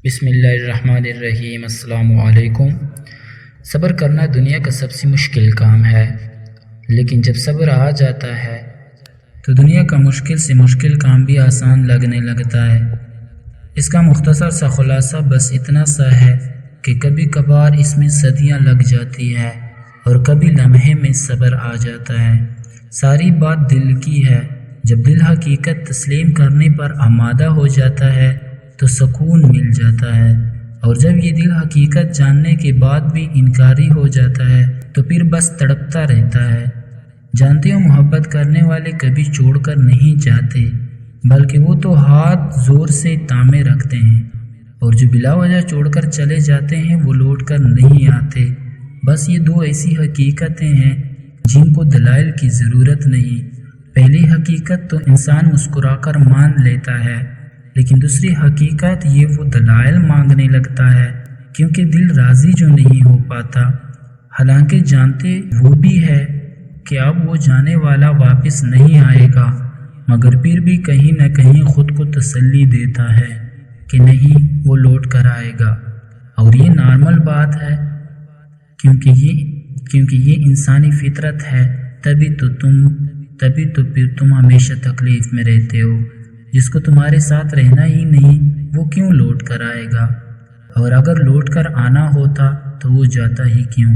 بسم اللہ الرحمن الرحیم۔ السلام علیکم۔ صبر کرنا دنیا کا سب سے مشکل کام ہے، لیکن جب صبر آ جاتا ہے تو دنیا کا مشکل سے مشکل کام بھی آسان لگنے لگتا ہے۔ اس کا مختصر سا خلاصہ بس اتنا سا ہے کہ کبھی کبھار اس میں صدیاں لگ جاتی ہے اور کبھی لمحے میں صبر آ جاتا ہے۔ ساری بات دل کی ہے۔ جب دل حقیقت تسلیم کرنے پر آمادہ ہو جاتا ہے تو سکون مل جاتا ہے، اور جب یہ دل حقیقت جاننے کے بعد بھی انکاری ہو جاتا ہے تو پھر بس تڑپتا رہتا ہے۔ جانتے ہو، محبت کرنے والے کبھی چھوڑ کر نہیں جاتے، بلکہ وہ تو ہاتھ زور سے تامے رکھتے ہیں، اور جو بلا وجہ چھوڑ کر چلے جاتے ہیں وہ لوٹ کر نہیں آتے۔ بس یہ دو ایسی حقیقتیں ہیں جن کو دلائل کی ضرورت نہیں۔ پہلی حقیقت تو انسان مسکرا کر مان لیتا ہے، لیکن دوسری حقیقت یہ وہ دلائل مانگنے لگتا ہے کیونکہ دل راضی جو نہیں ہو پاتا، حالانکہ جانتے وہ بھی ہے کہ اب وہ جانے والا واپس نہیں آئے گا، مگر پھر بھی کہیں نہ کہیں خود کو تسلی دیتا ہے کہ نہیں، وہ لوٹ کر آئے گا۔ اور یہ نارمل بات ہے کیونکہ یہ انسانی فطرت ہے۔ تبھی تو پھر تم ہمیشہ تکلیف میں رہتے ہو۔ جس کو تمہارے ساتھ رہنا ہی نہیں وہ کیوں لوٹ کر آئے گا؟ اور اگر لوٹ کر آنا ہوتا تو وہ جاتا ہی کیوں؟